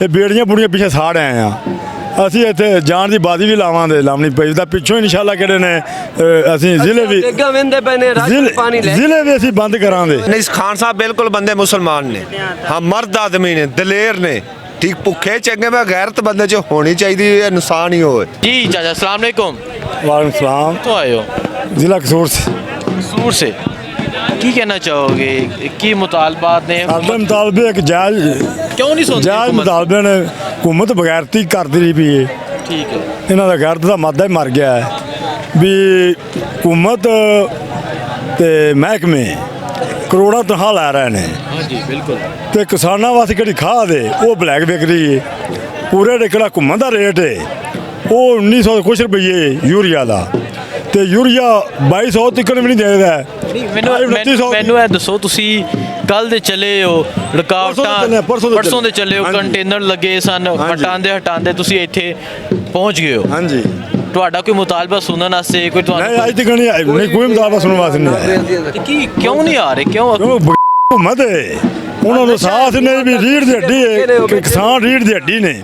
ਇਹ ਬੇੜੀਆਂ ਬੁੜੀਆਂ ਪਿੱਛੇ ਸਾੜ ਆਏ ਆ। ਅਸੀਂ ਇੱਥੇ ਜਾਣ ਦੀ ਬਾਦੀ ਵੀ ਲਾਉਣੀ ਪਈ ਤਾਂ ਪਿੱਛੋਂ ਇਨਸ਼ਾਅੱਲਾ ਕਿਹੜੇ ਨੇ ਅਸੀਂ ਜ਼ਿਲ੍ਹੇ ਵੀ ਜ਼ਿਲ੍ਹੇ ਵੀ ਅਸੀਂ ਬੰਦ ਕਰਾਂਗੇ। नहीं खान साहब बिल्कुल बंदे मुसलमान ने, हाँ मर्द आदमी ने, दलेर ने, ठीक भुखे चंगे में गैरत बंदे च होनी चाहिए, नुकसान ही हो। जी चाचा अस्सलाम वालेकुम। वालेकुम सलाम। तो आए हो जिला कसूर से। कसूर से की कहना चाहोगे की मुतालबात ने ਸਾਡੇ ਮੁਤਾਲਬੇ ਇੱਕ ਜਾਇਜ਼ क्यों नहीं सुनते ਜਾਇਜ਼ हुकूमत? ਮੁਤਾਲਬੇ ਨੇ ਹਕੂਮਤ ਬਗੈਰਤੀ ਕਰਦੀ ਰਹੀ ਵੀ ठीक है ਇਹਨਾਂ ਦਾ ਗੈਰਤ ਦਾ ਮਾਦਾ ਹੀ ਮਰ ਗਿਆ ਹੈ ਵੀ ਹਕੂਮਤ ਤੇ ਮਹਿਕਮੇ ਕਰੋੜਾਂ ਤਨਖਾਹ ਲੈ ਰਹੇ ਨੇ हाँ जी बिल्कुल ਤੇ ਕਿਸਾਨਾਂ ਵਾਸਤੇ ਕਿਹੜੀ ਖਾਦ ਹੈ ਉਹ ਬਲੈਕ ਵਿਕ ਰਹੀ ਹੈ। ਪੂਰੇ ਜਿਹੜਾ ਘੁੰਮਣ ਦਾ ਰੇਟ ਹੈ ਉਹ 1900 ਕੁਛ ਰੁਪਏ ਯੂਰੀਆ ਦਾ ਤੇ ਯੂਰੀਆ 2200 ਤੱਕ ਵੀ ਨਹੀਂ ਦੇਦਾ। ਮੈਨੂੰ ਇਹ ਦੱਸੋ ਤੁਸੀਂ ਕੱਲ ਦੇ ਚੱਲੇ ਹੋ ਰੁਕਾਵਟਾਂ ਪਰਸੋਂ ਦੇ ਚੱਲੇ ਹੋ ਕੰਟੇਨਰ ਲੱਗੇ ਸਨ ਹਟਾਉਂਦੇ ਤੁਸੀਂ ਇੱਥੇ ਪਹੁੰਚ ਗਏ ਹੋ। ਹਾਂਜੀ ਤੁਹਾਡਾ ਕੋਈ ਮੁਤਾਲਬਾ ਸੁਣਨ ਵਾਸਤੇ ਕੋਈ ਨਹੀਂ ਤੁਹਾਨੂੰ ਅੱਜ ਤੱਕ ਨਹੀਂ ਕੋਈ ਮੁਤਾਲਬਾ ਸੁਣਨ ਵਾਸਤੇ ਨਹੀਂ ਆਇਆ। ਕੀ ਕਿਉਂ ਨਹੀਂ ਆ ਰਹੇ ਕਿਉਂ ਹਕੂਮਤ ਹੈ ਉਹਨਾਂ ਨੂੰ ਸਾਥ ਨਹੀਂ ਵੀ ਰੀੜ ਦੀ ਹੱਡੀ ਹੈ ਕਿ ਕਿਸਾਨ ਰੀੜ ਦੀ ਹੱਡੀ ਨੇ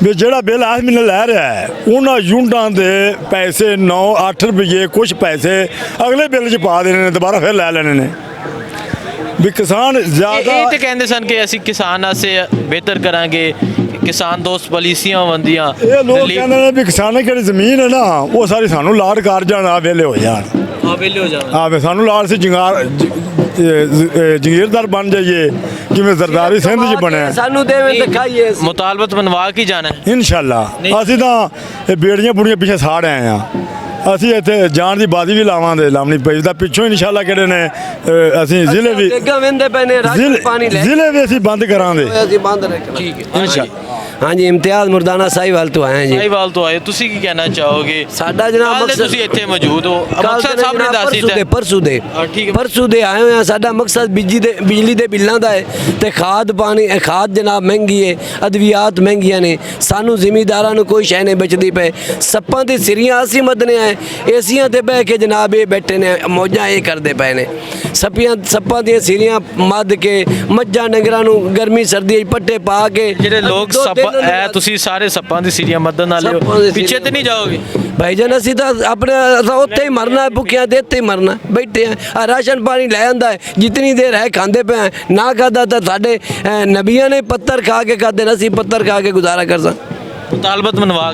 ਵੀ ਜਿਹੜਾ ਬਿੱਲ ਆਸ ਮਹੀਨੇ ਲੈ ਰਿਹਾ ਹੈ ਉਹਨਾਂ ਯੂਨਿਟਾਂ ਦੇ ਪੈਸੇ 9-8 ਰੁਪਏ ਕੁਝ ਪੈਸੇ ਅਗਲੇ ਬਿੱਲ 'ਚ ਪਾ ਦੇਣੇ ਨੇ ਦੁਬਾਰਾ ਫਿਰ ਲੈ ਲੈਣੇ ਨੇ ਵੀ ਕਿਸਾਨ ਜ਼ਿਆਦਾ ਇਹ ਤੇ ਕਹਿੰਦੇ ਸਨ ਕਿ ਅਸੀਂ ਕਿਸਾਨ ਵਾਸਤੇ ਬਿਹਤਰ ਕਰਾਂਗੇ ਕਿਸਾਨ ਦੋਸਤ ਪਾਲਿਸੀਆਂ ਬੰਦੀਆਂ ਇਹ ਲੋਕ ਕਹਿੰਦੇ ਨੇ ਵੀ ਕਿਸਾਨਾਂ ਕਿਹੜੀ ਜ਼ਮੀਨ ਹੈ ਨਾ ਉਹ ਸਾਰੀ ਸਾਨੂੰ ਲਾੜ ਕਰ ਜਾਣ ਆ ਵੇਲੇ ਹੋ ਜਾਣ ਵੇਲੇ ਹੋ ਜਾਣ ਆ ਵੇ ਸਾਨੂੰ ਲਾੜ ਸੀ ਜਗੀਰਦਾਰ ਬਣ ਜਾਈਏ ਜਿਵੇਂ ਜ਼ਰਦਾਰੀ ਸਿੰਧ 'ਚ ਬਣਿਆ ਸਾਨੂੰ ਦੇਵੇਂ ਤੇ ਖਾਈਏ। ਮੁਤਾਲਬਤ ਬਣਵਾ ਕੇ ਜਾਣਾ ਹੈ। ਇਨਸ਼ਾਅੱਲਾ ਅਸੀਂ ਤਾਂ ਇਹ ਬੇੜੀਆਂ ਬੁੜੀਆਂ ਪਿੱਛੇ ਸਾੜ ਆਏ ਆ। ਅਸੀਂ ਇੱਥੇ ਜਾਣ ਦੀ ਬਾਦੀ ਵੀ ਲਾਉਣੀ ਪਈ ਤਾਂ ਪਿੱਛੋਂ ਇਨਸ਼ਾਅੱਲਾ ਕਿਹੜੇ ਨੇ ਅਸੀਂ ਜ਼ਿਲ੍ਹੇ ਵੀ ਜ਼ਿਲ੍ਹੇ ਵੀ ਅਸੀਂ ਬੰਦ ਕਰਾਂਗੇ। ਠੀਕ ਹੈ इंशाअल्लाह। हाँ जी इम्तियाज़ मुर्दाना साहिवाल तो आए हैं जी। ਸਾਈਵਾਲ ਤੋਂ ਆਏ ਤੁਸੀਂ ਕੀ ਕਹਿਣਾ ਚਾਹੋਗੇ? साडा जनाब ਕੱਲ੍ਹ ਦੇ ਤੁਸੀਂ ਇੱਥੇ ਮੌਜੂਦ ਹੋ ਮਕਸਦ ਸਾਹਿਬ ਨੇ ਦੱਸ ਦਿੱਤਾ परसों दे ठीक है। परसों दे आए हुए हैं। साडा मकसद बिजली दे बिल्लां दा है ते खाद पानी खाद जनाब महंगी है अद्वियात महंगियां ने सानू जिमीदारां नू कोई शै नहीं बचदी पे सप्पां दी सिरियां असीं मदने आए एसियां ते बह के जनाब ये बैठे ने मौजां ये करदे पे ने सप्पां दी सिरियां मद के मज्जां डंगरां नू गर्मी सर्दी पट्टे पा के ਜਿਹੜੇ ਲੋਕ ਸੱਪ ਐ ਤੁਸੀਂ ਸਾਰੇ ਸੱਪਾਂ ਦੀ ਸੀਰੀਆਂ ਮਦਦ ਨਾਲ ਲਿਓ ਪਿੱਛੇ ਤੇ ਨਹੀਂ ਜਾਓਗੇ भाईजान असीं तां अपने उत्थे ही मरना है भुखियां ते इत्थे ही मरना बैठे हैं राशन पानी लै आंदा है जितनी देर है खांदे पे हैं ना खादा तो साडे नबियां ने पत्थर खा के खादे असीं पत्थर खा के गुजारा कर सा मुतालबत मनवा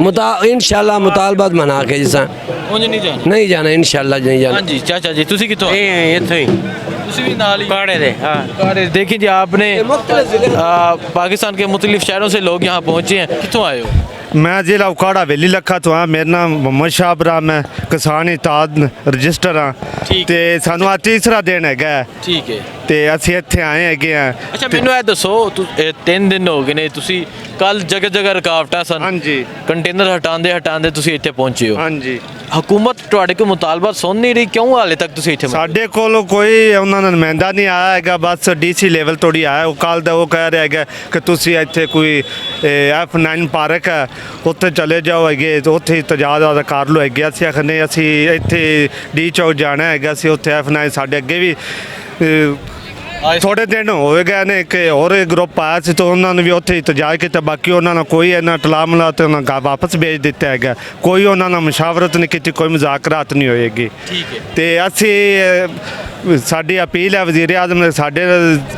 इंशाअल्लाह मुतालबत मना के जिसा नहीं जाना इंशाअल्लाह नहीं जाना। हाँ जी चाचा जी ਤੁਸੀਂ ਕਿੱਥੋਂ ਇੱਥੇ ਹੀ ਤੁਸੀਂ भी नाल ही काड़े दे हाँ काड़े देखिए जी आपने पाकिस्तान के मुख्तलिफ शहरों से लोग यहाँ पहुँचे हैं कितों आए हो? मैं जिला उकाड़ा वेली लखा तो हाँ मेरा नाम मोहम्मद शाह राम है किसान इताद रजिस्टर हाँ ठीक। ते सानू आ तीसरा दिन है ठीक है ਤੇ ਅਸੀਂ ਇੱਥੇ ਆਏ ਹੈਗੇ ਆ। ਅੱਛਾ ਮੈਨੂੰ ਇਹ ਦੱਸੋ 3 ਦਿਨ ਹੋ ਗਏ ਨੇ ਤੁਸੀਂ ਕੱਲ ਜਗ੍ਹਾ ਰੁਕਾਵਟਾਂ ਸਨ ਹਾਂਜੀ ਕੰਟੇਨਰ ਹਟਾਉਂਦੇ ਤੁਸੀਂ ਇੱਥੇ ਪਹੁੰਚੇ ਹੋ। ਹਾਂਜੀ ਹਕੂਮਤ ਤੁਹਾਡੇ ਕੋਲ ਮੁਤਾਲਬਾ ਸੁਣ ਨਹੀਂ ਰਹੀ ਕਿਉਂ ਹਾਲੇ ਤੱਕ ਤੁਸੀਂ ਇੱਥੇ ਸਾਡੇ ਕੋਲ ਕੋਈ ਉਹਨਾਂ ਦਾ ਨੁਮਾਇੰਦਾ ਨਹੀਂ ਆਇਆ ਹੈਗਾ ਬਸ ਡੀਸੀ ਲੈਵਲ ਤੋੜੀ ਆਇਆ ਉਹ ਕੱਲ ਦਾ ਉਹ ਕਹਿ ਰਿਹਾ ਹੈਗਾ ਕਿ ਤੁਸੀਂ ਇੱਥੇ ਕੋਈ F9 ਪਾਰਕ ਹੈ ਉੱਥੇ ਚਲੇ ਜਾਓ ਹੈਗੇ ਉੱਥੇ ਤਜਾਦ ਕਰ ਲਓ ਹੈਗੇ ਅਸੀਂ ਆਖਨੇ ਅਸੀਂ ਇੱਥੇ ਡੀ ਚੌਕ ਜਾਣਾ ਹੈਗਾ ਅਸੀਂ ਉੱਥੇ F9 ਸਾਡੇ ਅੱਗੇ ਵੀ ਥੋੜੇ ਦਿਨ ਹੋਏ ਗਏ ਨੇ ਕਿ ਹੋਰ ਗਰੁੱਪ ਆਇਆ ਸੀ ਤਾਂ ਉਹਨਾਂ ਨੇ ਵੀ ਉੱਥੇ ਇਤਜਾਜ ਕੀਤਾ ਬਾਕੀ ਉਹਨਾਂ ਨਾਲ ਕੋਈ ਇਹਨਾਂ ਟਲਾਮਲਾ ਤੇ ਉਹਨਾਂ ਵਾਪਸ ਭੇਜ ਦਿੱਤਾ ਹੈਗਾ ਕੋਈ ਉਹਨਾਂ ਨਾਲ ਮੁਸ਼ਾਵਰਤ ਨਹੀਂ ਕੀਤੀ ਕੋਈ ਮੁਜ਼ਾਕਰਾਤ ਨਹੀਂ ਹੋਏਗੀ। ਠੀਕ ਹੈ ਤੇ ਅਸੀਂ ਸਾਡੀ ਅਪੀਲ ਹੈ ਵਜ਼ੀਰ ਆਜ਼ਮ ਨੇ ਸਾਡੇ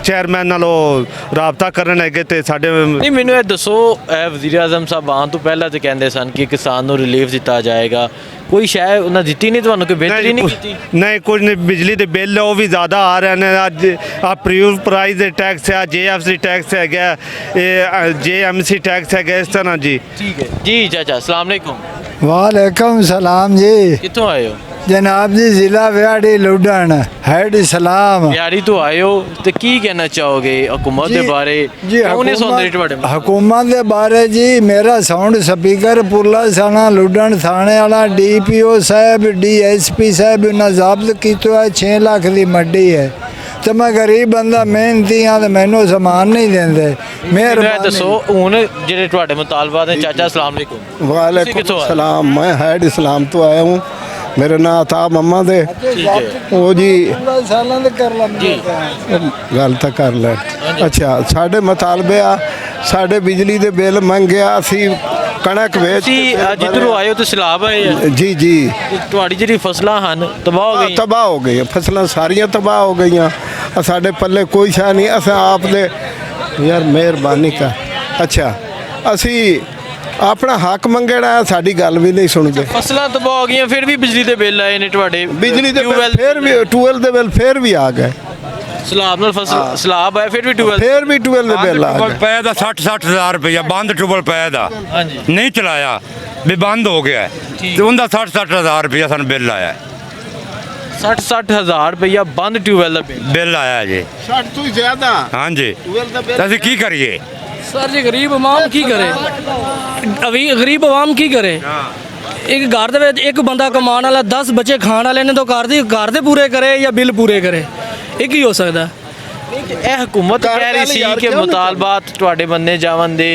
ਚੇਅਰਮੈਨ ਨਾਲ ਉਹ ਰਾਬਤਾ ਕਰਨ ਹੈਗੇ ਤੇ ਸਾਡੇ ਨਹੀਂ ਮੈਨੂੰ ਇਹ ਦੱਸੋ ਵਜ਼ੀਰ ਆਜ਼ਮ ਸਾਹਿਬ ਆਉਣ ਤੋਂ ਪਹਿਲਾਂ ਤੇ ਕਹਿੰਦੇ ਸਨ ਕਿ ਕਿਸਾਨ ਨੂੰ ਰਿਲੀਫ ਦਿੱਤਾ ਜਾਏਗਾ ਕੋਈ ਸ਼ਾਇਦ ਉਹਨਾਂ ਦਿੱਤੀ ਨਹੀਂ ਤੁਹਾਨੂੰ ਕੋਈ ਬਿਹਤਰੀ ਨਹੀਂ ਕੀਤੀ? ਨਹੀਂ ਕੁਝ ਨਹੀਂ ਬਿਜਲੀ ਦੇ ਬਿੱਲ ਉਹ ਵੀ ਜ਼ਿਆਦਾ ਆ ਰਹੇ ਨੇ ਅੱਜ ਪ੍ਰੀਵ ਪ੍ਰਾਈਸ ਦੇ ਟੈਕਸ ਹੈ JFC ਟੈਕਸ ਹੈਗਾ ਇਹ JMC ਟੈਕਸ ਹੈਗਾ ਇਸ ਤਰ੍ਹਾਂ ਜੀ। ਠੀਕ ਹੈ ਜੀ ਚਾਚਾ अस्सलाम वालेकुम। वालेकुम सलाम जी। कितों आए हो? जनाब जी जिला व्याड़ी लुडन हेड इस्लाम यारी तो आए हो तो की कहना चाहोगे हुकूमत के बारे क्यों नहीं सुन रही ਤੁਹਾਡੇ हुकूमत के बारे जी मेरा साउंड स्पीकर पुरला साना लुडन थाने वाला DPO साहब DSP साहब उन्हें जब्त किया 6 लाख की मड्डी है तो मैं गरीब बंदा मेहनती हाँ तो मैनू समान नहीं देंगे मेहरबानी दसो हुण जेडे तुहाडे मुतालबा ने चाचा अस्सलाम वालेकुम। वालेकुम सलाम मैं हैड इस्लाम तो आया हूँ मेरा नाम था मम्मा दे वो जी गल तो कर ले अच्छा साढ़े मुतालबे आ ਸਾਡੇ ਬਿਜਲੀ ਦੇ ਬਿੱਲ ਮੰਗਿਆ ਅਸੀਂ ਕਣਕ ਵੇਚ ਤੁਸੀਂ ਜਿੱਧਰੋਂ ਆਏ ਹੋ ਤੇ ਸਲਾਬ ਆਏ ਆ ਜੀ ਜੀ ਤੇ ਤੁਹਾਡੀ ਜਿਹੜੀ ਫਸਲਾਂ ਹਨ ਤਬਾਹ ਹੋ ਗਈਆਂ ਤਬਾਹ ਹੋ ਗਈਆਂ, ਫਸਲਾਂ ਸਾਰੀਆਂ ਤਬਾਹ ਹੋ ਗਈਆਂ। ਸਾਡੇ ਪੱਲੇ ਕੋਈ ਸ਼ੈ ਨਹੀਂ। ਅਸੀਂ ਆਪ ਦੇ ਯਾਰ ਮਿਹਰਬਾਨੀ ਕਰ। ਅੱਛਾ ਅਸੀਂ ਆਪਣਾ ਹੱਕ ਮੰਗਣਾ, ਸਾਡੀ ਗੱਲ ਵੀ ਨਹੀਂ ਸੁਣਦੇ। ਫਸਲਾਂ ਤਬਾਹ ਹੋ ਗਈਆਂ ਫਿਰ ਵੀ ਬਿਜਲੀ ਦੇ ਬਿੱਲ ਆਏ ਨੇ ਤੁਹਾਡੇ ਬਿਜਲੀ ਦੇ ਬਿੱਲ ਟਿਊਬਵੈੱਲ ਫਿਰ ਵੀ ਟੂਵੈਲ ਦੇ ਬਿੱਲ ਫਿਰ ਵੀ ਆ ਗਏ, ਸਲਾਬ ਨਾਲ ਫਸਲ ਸਲਾਬ ਆਇਆ ਫਿਰ ਵੀ ਟਿਊਬਵੈੱਲ ਫਿਰ ਵੀ ਟੂਵੈਲ ਦੇ ਬਿੱਲ ਆ ਟੂਬਲ ਗਏ। ਪੈ ਦਾ 60 ਹਜ਼ਾਰ ਰੁਪਇਆ ਬੰਦ ਟੂਬਲ ਪੈ ਦਾ ਹਾਂਜੀ ਨਹੀਂ ਚਲਾਇਆ ਵੀ ਬੰਦ ਹੋ ਗਿਆ ਹੈ। ਤੇ ਉਹਦਾ 60 ਹਜ਼ਾਰ ਰੁਪਇਆ ਸਾਨੂੰ ਬਿੱਲ ਆਇਆ 60 ਹਜ਼ਾਰ ਰੁਪਇਆ ਬੰਦ ਟਿਊਬਵੈੱਲ ਦਾ ਬਿੱਲ ਆਇਆ ਜੀ 60 ਤੋਂ ਜ਼ਿਆਦਾ ਹਾਂਜੀ ਟੂਵੈਲ ਦਾ ਤਾਂ ਅਸੀਂ ਕੀ ਕਰੀਏ सर जी गरीब आवाम की करे अभी गरीब आवाम की करे एक घर ਦੇ ਵਿੱਚ ਇੱਕ ਬੰਦਾ ਕਮਾਉਣ ਵਾਲਾ 10 ਬੱਚੇ ਖਾਣ ਵਾਲੇ ਨੇ ਤਾਂ ਘਰ ਦੇ ਪੂਰੇ ਕਰੇ ਜਾਂ ਬਿੱਲ ਪੂਰੇ ਕਰੇ, ਇਹ ਕੀ ਹੋ ਸਕਦਾ? ਇਹ ਹਕੂਮਤ ਕਹਿ ਰਹੀ ਸੀ ਕਿ ਮੁਤਾਲਬਾਤ ਤੁਹਾਡੇ ਬੰਨੇ ਜਾਵਨ ਦੇ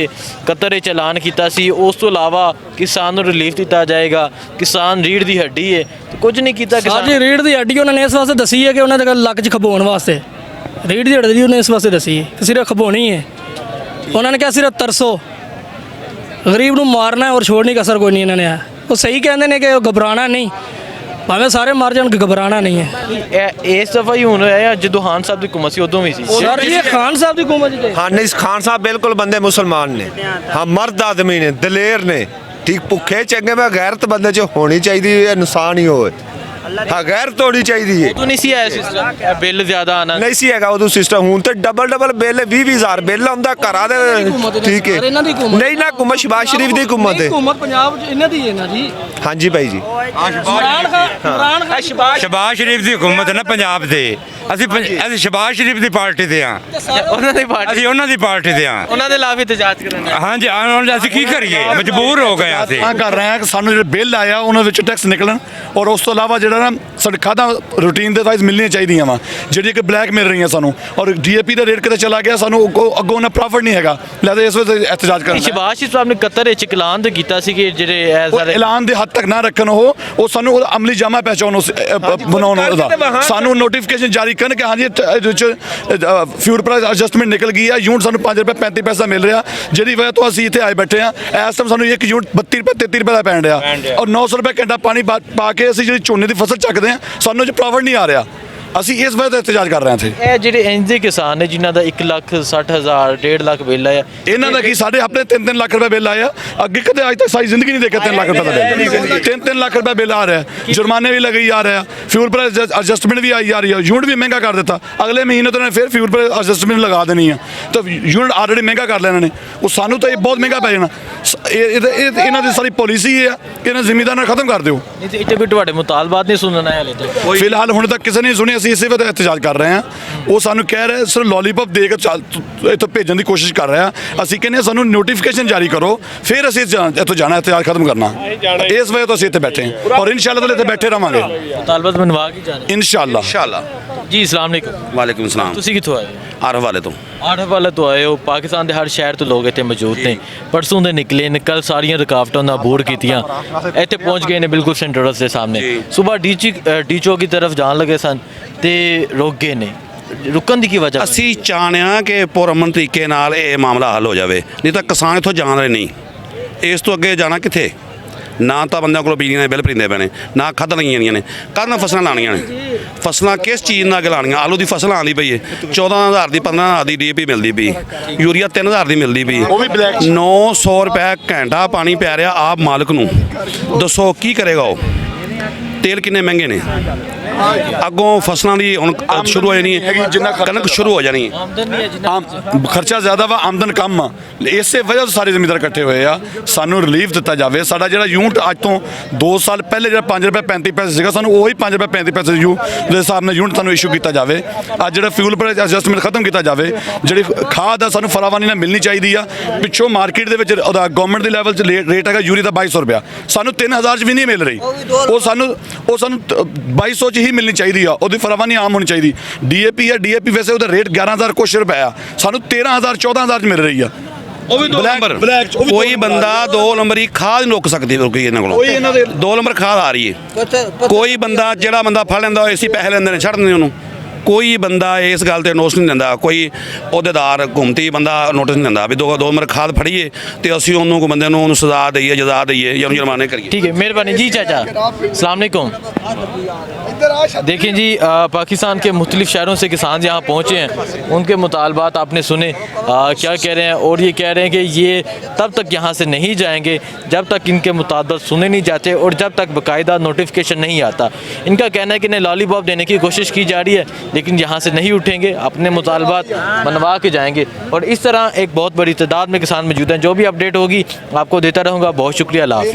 ਕਤਰ ਵਿੱਚ ਐਲਾਨ ਕੀਤਾ ਸੀ, ਉਸ ਤੋਂ ਇਲਾਵਾ ਕਿਸਾਨ ਨੂੰ ਰਿਲੀਫ ਦਿੱਤਾ ਜਾਏਗਾ। ਕਿਸਾਨ ਰੀੜ ਦੀ ਹੱਡੀ ਹੈ ਤੇ ਕੁਝ ਨਹੀਂ ਕੀਤਾ ਸਰ ਕਿਸਾਨ ਜੀ ਰੀੜ ਦੀ ਹੱਡੀ ਉਹਨਾਂ ਨੇ ਇਸ ਵਾਸਤੇ ਦੱਸੀ ਹੈ ਕਿ ਉਹਨਾਂ ਦੇ ਲੱਕ 'ਚ ਖਪਾਉਣ ਵਾਸਤੇ ਰੀੜ ਦੀ ਹੱਡੀ ਉਹਨੇ ਇਸ ਵਾਸਤੇ ਦੱਸੀ ਹੈ ਕਿ ਸਿਰਫ ਖਪਾਉਣੀ ਹੈ। ਉਹਨਾਂ ਨੇ ਕਿਹਾ ਸਿਰਫ ਤਰਸੋ, ਗਰੀਬ ਨੂੰ ਮਾਰਨਾ ਹੈ ਔਰ ਛੋੜਨੀ ਕਸਰ ਕੋਈ ਨਹੀਂ ਇਹਨਾਂ ਨੇ। ਉਹ ਸਹੀ ਕਹਿੰਦੇ ਨੇ ਕਿ ਉਹ ਘਬਰਾਣਾ ਨਹੀਂ, ਭਾਵੇਂ ਸਾਰੇ ਮਰ ਜਾਣ, ਘਬਰਾਣਾ ਨਹੀਂ ਹੈ। ਇਹ ਇਸ ਦਫਾ ਹੀ ਹੁਣ ਹੋਇਆ ਜਦੋਂ ਖਾਨ ਸਾਹਿਬ ਦੀ ਹੁਕੂਮਤ ਸੀ ਉਦੋਂ ਵੀ ਸੀ ਸਰ ਜੀ ਇਹ ਖਾਨ ਸਾਹਿਬ ਦੀ ਹੁਕੂਮਤ ਜੀ हाँ नहीं खान साहब बिल्कुल बंदे मुसलमान ने, हाँ मर्द आदमी ने, दलेर ने, ठीक भुखे चंगे में गैरत बंदे च होनी चाहिए, इंसान ही होए। हाँ गैरत होनी चाहिए। ਉਦੋਂ ਨਹੀਂ ਸੀ ਆਇਆ ਸਿਸਟਮ ਬਿੱਲ ਜ਼ਿਆਦਾ ਆਣਾ नहीं सी हैगा उदू सिस्टम हूं तो डबल बिल 20,000 बिल आंदा घरा दे ठीक है ਇਹਨਾਂ ਦੀ ਹੁਕੂਮਤ नहीं ना हुकूमत शहबाज शरीफ दी हुकूमत है। ਹੁਕੂਮਤ ਪੰਜਾਬ 'ਚ ਇਹਨਾਂ ਦੀ ਹੈ ਨਾ ਜੀ। हाँ जी भाई जी ਇਮਰਾਨ ਖਾਨ ਸ਼ਬਾਜ਼ ਸ਼ਰੀਫ ਦੀ ਹੁਕੂਮਤ ਹੈ ਨਾ ਪੰਜਾਬ ਦੇ। ਅਸੀਂ ਸ਼ਬਾਜ਼ ਸ਼ਰੀਫ ਦੀ ਪਾਰਟੀ ਦੇ ਹਾਂ, ਉਹਨਾਂ ਦੀ ਪਾਰਟੀ ਅਸੀਂ ਉਹਨਾਂ ਦੀ ਪਾਰਟੀ ਦੇ ਹਾਂ। ਉਹਨਾਂ ਦੇ ਖਿਲਾਫ ਇਤਜਾਜ ਕਰਨ ਹਾਂਜੀ ਹੁਣ ਅਸੀਂ ਕੀ ਕਰੀਏ, ਮਜਬੂਰ ਹੋ ਗਏ ਅਸੀਂ। ਆ ਕਰ ਰਹੇ ਹਾਂ ਕਿ ਸਾਨੂੰ ਜਿਹੜੇ ਬਿੱਲ ਆਇਆ ਉਹਨਾਂ ਵਿੱਚ ਟੈਕਸ ਨਿਕਲਣ, ਔਰ ਉਸ ਤੋਂ ਇਲਾਵਾ ਜਿਹੜਾ ਨਾ ਸਾਡੇ ਖਾਦਾਂ ਰੂਟੀਨ ਦੇ ਵਾਈਜ਼ ਮਿਲਣੀਆਂ ਚਾਹੀਦੀਆਂ ਵਾ, ਜਿਹੜੀ ਕਿ ਬਲੈਕ ਮਿਲ ਰਹੀਆਂ ਸਾਨੂੰ, ਔਰ ਡੀਏਪੀ ਦਾ ਰੇਟ ਕਿਤੇ ਚਲਾ ਗਿਆ, ਸਾਨੂੰ ਅੱਗੋਂ ਉਹਨਾਂ ਪ੍ਰੋਫਿਟ ਨਹੀਂ ਹੈਗਾ, ਲਿਹਾਜ਼ਾ ਇਸ ਵਿੱਚ ਇਤਜਾਜ ਕਰਨਾ। ਸ਼ਹਿਬਾਜ਼ ਸ਼ਰੀਫ ਸਾਹਿਬ ਨੇ ਕਤਰ ਵਿੱਚ ਐਲਾਨ ਤਾਂ ਕੀਤਾ ਸੀ ਕਿ ਜਿਹੜੇ ਇਹ ਉਹ ਸਾਰੇ ਐਲਾਨ ਦੇ ਹੱਦ ਤੱਕ ਨਾ ਰੱਖਣ, ਉਹ ਸਾਨੂੰ ਉਹਦਾ ਅਮਲੀ ਜਾਮਾ ਪਹਿਚਾਉਣ ਬਣਾਉਣ ਉਹਦਾ ਸਾਨੂੰ ਨੋਟੀਫਿਕੇਸ਼ਨ ਜਾਰੀ ਕਰਨ ਕਿ ਹਾਂਜੀ ਇਹਦੇ ਵਿੱਚ ਫਿਊਲ ਪ੍ਰਾਈਸ ਐਡਜਸਟਮੈਂਟ ਨਿਕਲ ਗਈ ਹੈ, ਯੂਨਿਟ ਸਾਨੂੰ 5 ਰੁਪਏ 35 ਪੈਸਾ ਮਿਲ ਰਿਹਾ, ਜਿਹਦੀ ਵਜ੍ਹਾ ਤੋਂ ਅਸੀਂ ਇੱਥੇ ਆਏ ਬੈਠੇ ਹਾਂ। ਇਸ ਟਾਈਮ ਸਾਨੂੰ ਇੱਕ ਯੂਨਿਟ 32 ਰੁਪਏ 33 ਰੁਪਏ ਦਾ ਪੈਣ ਰਿਹਾ, ਔਰ 900 ਰੁਪਏ ਘੰਟਾ ਪਾਣੀ ਪਾ ਕੇ ਅਸੀਂ ਜਿਹੜੀ ਝੋਨੇ ਦੀ ਫਸਲ ਚੱਕਦੇ ਹਾਂ, ਸਾਨੂੰ ਚ ਪ੍ਰੋਫਿਟ ਨਹੀਂ ਆ ਰਿਹਾ। ਅਸੀਂ ਇਸ ਵਜ੍ਹਾ ਤੋਂ ਇਤਜਾਜ ਕਰ ਰਹੇ ਹਾਂ ਇੱਥੇ। ਇਹ ਜਿਹੜੇ ਇੰਜ ਦੇ ਕਿਸਾਨ ਨੇ ਜਿਨ੍ਹਾਂ ਦਾ 1,60,000 1.5 ਲੱਖ ਬਿੱਲ ਆਇਆ, ਇਹਨਾਂ ਦਾ ਕੀ ਸਾਡੇ ਆਪਣੇ 3-3 ਲੱਖ ਰੁਪਏ ਬਿੱਲ ਆਇਆ, ਅੱਗੇ ਕਦੇ ਅੱਜ ਤੱਕ ਸਾਰੀ ਜ਼ਿੰਦਗੀ ਨਹੀਂ ਦੇਖਿਆ 3 ਲੱਖ ਰੁਪਏ ਦਾ ਬਿੱਲ। 3-3 ਲੱਖ ਰੁਪਏ ਬਿੱਲ ਆ ਰਿਹਾ, ਜੁਰਮਾਨੇ ਵੀ ਲੱਗੇ ਜਾ ਰਿਹਾ, ਫਿਊਲ ਪ੍ਰਾਈਸ ਐਡਜਸਟਮੈਂਟ ਵੀ ਆਈ ਜਾ ਰਹੀ ਹੈ, ਯੂਨਿਟ ਵੀ ਮਹਿੰਗਾ ਕਰ ਦਿੱਤਾ, ਅਗਲੇ ਮਹੀਨੇ ਤੋਂ ਫਿਰ ਫਿਊਲ ਪ੍ਰਾਈਸ ਐਡਜਸਟਮੈਂਟ ਲਗਾ ਦੇਣੀ ਆ, ਤਾਂ ਯੂਨਿਟ ਆਲਰੇਡੀ ਮਹਿੰਗਾ ਕਰ ਲੈਣਾ ਨੇ, ਉਹ ਸਾਨੂੰ ਤਾਂ ਇਹ ਬਹੁਤ ਮਹਿੰਗਾ ਪੈ ਜਾਣਾ। ਇਹਨਾਂ ਦੀ ਸਾਰੀ ਪਾਲਿਸੀ ਹੈ, ਇਹਨਾਂ ਜ਼ਿਮੀਦਾਰਾਂ ਨੂੰ ਖਤਮ ਕਰ ਦਿਓ। ਨਹੀਂ ਤੇ ਇੱਥੇ ਕੋਈ ਤੁਹਾਡੇ ਮੁਤਾਲਬਾਤ ਨਹੀਂ ਸੁਣਨਾ ਹੈ ਹਲੇ ਤੱਕ। ਫਿਲਹਾਲ ਹੁਣ ਤੱਕ ਕਿਸੇ ਨੇ ਨਹੀਂ ਸੁਣੀ, ਅਸੀਂ ਇਸੇ ਵਜ੍ਹਾ ਇਤਜਾਜ ਕਰ ਰਹੇ ਹਾਂ। ਉਹ ਸਾਨੂੰ ਕਹਿ ਰਹੇ ਸਿਰ ਲੋਲੀਪੌਪ ਦੇ ਕੇ ਇੱਥੋਂ ਭੇਜਣ ਦੀ ਕੋਸ਼ਿਸ਼ ਕਰ ਰਹੇ ਆ। ਅਸੀਂ ਕਹਿੰਦੇ ਸਾਨੂੰ ਨੋਟੀਫਿਕੇਸ਼ਨ ਜਾਰੀ ਕਰੋ, ਫਿਰ ਅਸੀਂ ਇੱਥੋਂ ਜਾਣਾ, ਇਤਜਾਜ ਖਤਮ ਕਰਨਾ। ਇਸ ਵਜ੍ਹਾ ਤੋਂ ਅਸੀਂ ਇੱਥੇ ਬੈਠੇ ਹਾਂ, ਔਰ ਇਨਸ਼ਾਅੱਲਾ ਤਾਲਾ ਇੱਥੇ ਬੈਠੇ ਰਵਾਂਗੇ ਮੁਤਾਲਬਾਤ ਬਣਵਾ ਕੇ ਜਾਣੇ ਇਨਸ਼ਾਅੱਲਾ। ਜੀ। ਅਸਲਾਮ ਵਾਲੇਕੁਮ। ਵਾਲੇਕੁਮ ਸਲਾਮ। ਤੁਸੀਂ ਕਿੱਥੋਂ ਆਏ? ਆਰਫ ਵਾਲੇ ਤੋਂ। ਆਰਫ ਵਾਲੇ ਤੋਂ ਆਏ ਹੋ। ਪਾਕਿਸਤਾਨ ਦੇ ਹਰ ਸ਼ਹਿਰ ਤੋਂ ਲੋਕ ਇੱਥੇ ਮੌਜੂਦ ਨੇ, ਪਰਸੋਂ ਦੇ ਨਿਕਲੇ ਨੇ, ਕੱਲ ਸਾਰੀਆਂ ਰੁਕਾਵਟਾਂ ਨਾਲ ਅਬੂਰ ਕੀਤੀਆਂ, ਇੱਥੇ ਪਹੁੰਚ ਗਏ ਨੇ ਬਿਲਕੁਲ ਸੈਂਟਰ ਦੇ ਸਾਹਮਣੇ। ਸਵੇਰ ਡੀ ਚੌਕ ਦੀ ਤਰਫ ਜਾਣ ਲੱਗੇ ਸਨ ਤੇ ਰੁਕ ਗਏ ਨੇ। ਰੁਕਣ ਦੀ ਕੀ ਵਜ੍ਹਾ? ਅਸੀਂ ਚਾਹੁੰਦੇ ਹਾਂ ਕਿ ਪੁਰਅਮਨ ਤਰੀਕੇ ਨਾਲ ਇਹ ਮਾਮਲਾ ਹੱਲ ਹੋ ਜਾਵੇ, ਨਹੀਂ ਤਾਂ ਕਿਸਾਨ ਇੱਥੋਂ ਜਾਣ ਰਹੇ ਨਹੀਂ। ਇਸ ਤੋਂ ਅੱਗੇ ਜਾਣਾ ਕਿੱਥੇ? ਨਾ ਤਾਂ ਬੰਦਿਆਂ ਕੋਲ ਬਿਜਲੀ ਦੇ ਬਿੱਲ ਭਰੀਂਦੇ ਪੈਣੇ, ਨਾ ਖਾਦਾਂ ਲੱਗੀਆਂ ਜਾਂਦੀਆਂ ਨੇ, ਕਾਹਨਾਂ ਫਸਲਾਂ ਲਾਉਣੀਆਂ ਨੇ। ਫਸਲਾਂ ਕਿਸ ਚੀਜ਼ ਨਾਲ ਲਾਉਣੀਆਂ? ਆਲੂ ਦੀ ਫਸਲ ਆਉਂਦੀ ਪਈ ਹੈ 14,000 ਦੀ 15,000 ਦੀ ਡੀਏਪੀ ਮਿਲਦੀ ਪਈ, ਯੂਰੀਆ 3,000 ਦੀ ਮਿਲਦੀ ਪਈ, 900 ਰੁਪਏ ਘੰਟਾ ਪਾਣੀ ਪੈ ਰਿਹਾ ਆਪ ਮਾਲਕ ਨੂੰ। ਦੱਸੋ ਕੀ ਕਰੇਗਾ ਉਹ? ਤੇਲ ਕਿੰਨੇ ਮਹਿੰਗੇ ਨੇ, ਅੱਗੋਂ ਫਸਲਾਂ ਦੀ ਹੁਣ ਸ਼ੁਰੂ ਹੋ ਜਾਣੀ ਹੈ, ਕਣਕ ਸ਼ੁਰੂ ਹੋ ਜਾਣੀ ਹੈ। ਆਮਦਨ ਨਹੀਂ ਹੈ ਜਿੰਨਾ ਖਰਚਾ ਜ਼ਿਆਦਾ ਵਾ, ਆਮਦਨ ਕਮ ਆ, ਇਸੇ ਵਜ੍ਹਾ ਤੋਂ ਸਾਰੇ ਜ਼ਿਮੀਂਦਾਰ ਇਕੱਠੇ ਹੋਏ ਆ। ਸਾਨੂੰ ਰਿਲੀਫ ਦਿੱਤਾ ਜਾਵੇ। ਸਾਡਾ ਜਿਹੜਾ ਯੂਨਿਟ ਅੱਜ ਤੋਂ 2 ਸਾਲ ਪਹਿਲੇ ਜਿਹੜਾ 5 ਰੁਪਏ 35 ਪੈਸੇ ਸੀਗਾ, ਸਾਨੂੰ ਉਹੀ 5 ਰੁਪਏ 35 ਪੈਸੇ ਦੇ ਹਿਸਾਬ ਨਾਲ ਯੂਨਿਟ ਸਾਨੂੰ ਇਸ਼ੂ ਕੀਤਾ ਜਾਵੇ। ਅੱਜ ਜਿਹੜਾ ਫਿਊਲ ਪ੍ਰਾਈਸ ਐਡਜਸਟਮੈਂਟ ਖਤਮ ਕੀਤਾ ਜਾਵੇ। ਜਿਹੜੀ ਖਾਦ ਆ ਸਾਨੂੰ ਫਰਾਵਾਨੀ ਨਾਲ ਮਿਲਣੀ ਚਾਹੀਦੀ ਆ। ਪਿੱਛੋਂ ਮਾਰਕੀਟ ਦੇ ਵਿੱਚ ਉਹਦਾ ਗਵਰਨਮੈਂਟ ਦੇ ਲੈਵਲ 'ਚ ਰੇਟ ਹੈਗਾ ਯੂਰੀ ਦਾ 2200 ਰੁਪਇਆ, ਸਾਨੂੰ 3000 'ਚ ਵੀ ਨਹੀਂ ਮਿਲ ਰਹੀ। ਉਹ ਸਾਨੂੰ 2200 'ਚ ਹੀ ਮਿਲਣੀ ਚਾਹੀਦੀ ਆ, ਉਹਦੀ ਫਰਾਵਾਨੀ ਆਮ ਹੋਣੀ ਚਾਹੀਦੀ। ਡੀਏਪੀ ਆ, ਡੀਏਪੀ ਵੈਸੇ ਉਹਦਾ ਰੇਟ 11,000 ਕੁਛ ਰੁਪਏ ਆ, ਸਾਨੂੰ 13,000 14,000 'ਚ ਮਿਲ ਰਹੀ ਆ। ਉਹ ਵੀ 2 ਨੰਬਰ ਕੋਈ ਬੰਦਾ 2 ਨੰਬਰੀ ਖਾਦ ਨਹੀਂ ਰੁਕ ਸਕਦੀ ਰੁਕੀ ਇਹਨਾਂ ਕੋਲੋਂ। 2 ਨੰਬਰ ਖਾਦ ਆ ਰਹੀ ਹੈ। ਕੋਈ ਬੰਦਾ ਜਿਹੜਾ ਬੰਦਾ ਫੜ ਲੈਂਦਾ ਇਸੇ ਪੈਸੇ ਲੈਂਦੇ ਨੇ, ਛੱਡ ਦਿੰਦੇ ਉਹਨੂੰ। ਕੋਈ ਬੰਦਾ ਇਸ ਗੱਲ ਤੇ ਨੋਟਿਸ ਨਹੀਂ ਦਿੰਦਾ, ਕੋਈ ਅਹੁਦੇਦਾਰ ਹੁਕੂਮਤੀ ਬੰਦਾ ਨੋਟਿਸ ਨਹੀਂ ਦਿੰਦਾ ਵੀ ਦੋ ਨੰਬਰ ਖਾਦ ਫੜੀਏ ਤੇ ਅਸੀਂ ਉਹਨੂੰ ਕੋਈ ਬੰਦੇ ਨੂੰ ਉਹਨੂੰ ਸਜ਼ਾ ਦਈਏ, ਜਜ਼ਾ ਦਈਏ ਜਾਂ ਉਹਨੂੰ ਜੁਰਮਾਨੇ करिए। ठीक है, मेहरबानी जी। चाचा अस्सलाम वालेकुम। देखें जी, पाकिस्तान के मुख्तलिफ शहरों से किसान यहाँ पहुँचे हैं, उनके मुतालबात आपने सुने क्या कह रहे हैं, और ये कह रहे हैं कि ये तब तक यहाँ से नहीं जाएंगे जब तक इनके मुतालबात सुने नहीं जाते और जब तक बाकायदा नोटिफिकेशन नहीं आता। इनका कहना है कि इन्हें लॉलीपॉप देने की कोशिश की जा रही है, लेकिन यहाँ से नहीं उठेंगे, अपने मुतालबात मनवा के जाएंगे। और इस तरह एक बहुत बड़ी तादाद में किसान मौजूद हैं। जो भी अपडेट होगी आपको देता रहूँगा। बहुत शुक्रिया, अल्लाह हाफ़िज़।